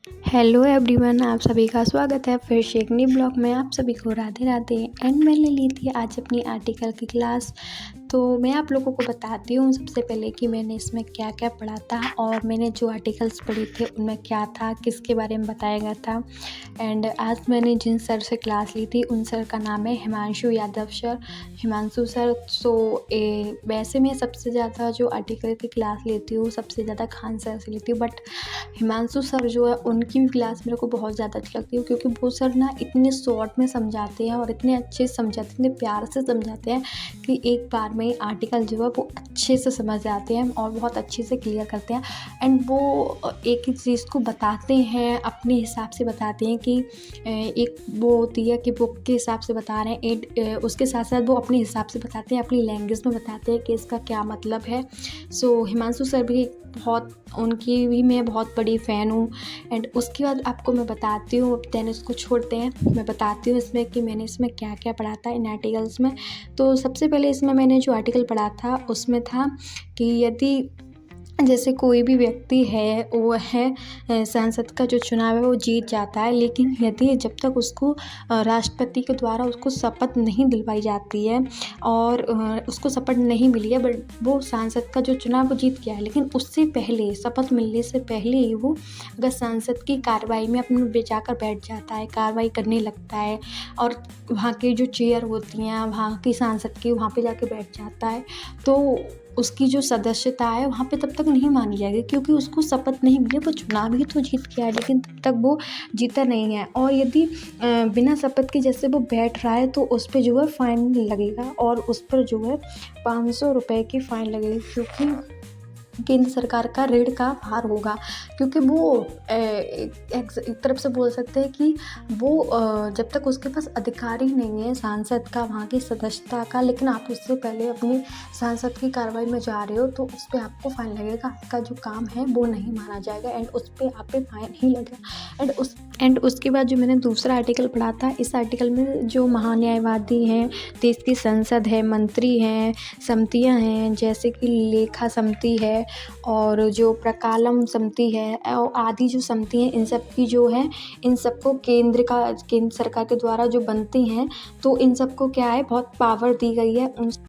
Hello everyone, आप सभी का स्वागत है फिर से एक न्यू ब्लॉग में। आप सभी को राधे राधे। एंड मैंने ली थी आज अपनी आर्टिकल की क्लास। तो मैं आप लोगों को बताती हूँ सबसे पहले कि मैंने इसमें क्या क्या पढ़ा था और मैंने जो आर्टिकल्स पढ़े थे उनमें क्या था, किसके बारे में बताया गया था। एंड आज मैंने जिन सर से क्लास ली थी उन सर का नाम है हिमांशु यादव सर, हिमांशु सर। वैसे मैं सबसे ज़्यादा जो आर्टिकल की क्लास लेती हूँ सबसे ज़्यादा खान सर से लेती हूँ, बट हिमांशु सर जो है उनकी भी क्लास मेरे को बहुत ज़्यादा अच्छी लगती है, क्योंकि वो सर ना इतने शॉर्ट में समझाते हैं और इतने अच्छे से समझाते हैं, इतने प्यार से समझाते हैं कि एक बार में आर्टिकल जो है वो अच्छे से समझ जाते हैं और बहुत अच्छे से क्लियर करते हैं। एंड वो एक ही चीज़ को बताते हैं, अपने हिसाब से बताते हैं कि एक वो होती है कि बुक के हिसाब से बता रहे हैं, उसके साथ साथ वो अपने हिसाब से बताते हैं, अपनी लैंग्वेज में बताते हैं कि इसका क्या मतलब है। हिमांशु सर भी बहुत, उनकी भी मैं बहुत बड़ी फ़ैन हूँ। एंड उसके बाद आपको मैं बताती हूँ, देन इसको छोड़ते हैं, मैं बताती हूँ इसमें कि मैंने इसमें क्या क्या पढ़ा था इन आर्टिकल्स में। तो सबसे पहले इसमें मैंने जो आर्टिकल पढ़ा था उसमें था कि यदि जैसे कोई भी व्यक्ति है, वो है सांसद का जो चुनाव है वो जीत जाता है, लेकिन यदि जब तक उसको राष्ट्रपति के द्वारा उसको शपथ नहीं दिलवाई जाती है और उसको शपथ नहीं मिली है, बट वो सांसद का जो चुनाव वो जीत गया है, लेकिन उससे पहले, शपथ मिलने से पहले ही वो अगर सांसद की कार्रवाई में अपने जाकर बैठ जाता है, कार्रवाई करने लगता है और वहाँ की जो चेयर होती हैं वहाँ की सांसद की, वहाँ पे जाके बैठ जाता है, तो उसकी जो सदस्यता है वहाँ पे तब तक नहीं मानी जाएगी, क्योंकि उसको शपथ नहीं मिली। वो चुनाव ही तो जीत गया है, लेकिन तब तक वो जीता नहीं है। और यदि बिना शपथ के जैसे वो बैठ रहा है तो उस पर जो है फ़ाइन लगेगा, और उस पर जो है 500 रुपये की फ़ाइन लगेगी, क्योंकि केंद्र सरकार का ऋण का भार होगा। क्योंकि वो एक तरफ से बोल सकते हैं कि वो जब तक उसके पास अधिकार ही नहीं है सांसद का, वहाँ की सदस्यता का, लेकिन आप उससे पहले अपनी सांसद की कार्रवाई में जा रहे हो तो उस पर आपको फ़ाइन लगेगा, आपका जो काम है वो नहीं माना जाएगा एंड उस पर आप पे फ़ाइन ही लगेगा। एंड उसके बाद जो मैंने दूसरा आर्टिकल पढ़ा था, इस आर्टिकल में जो महान्यायवादी हैं, देश की संसद है, मंत्री हैं, समितियां हैं, जैसे कि लेखा समिति है और जो प्रकालम समिति है और आदि जो समिति हैं, इन सब की जो है, इन सबको केंद्र सरकार के द्वारा जो बनती हैं, तो इन सबको क्या है, बहुत पावर दी गई है।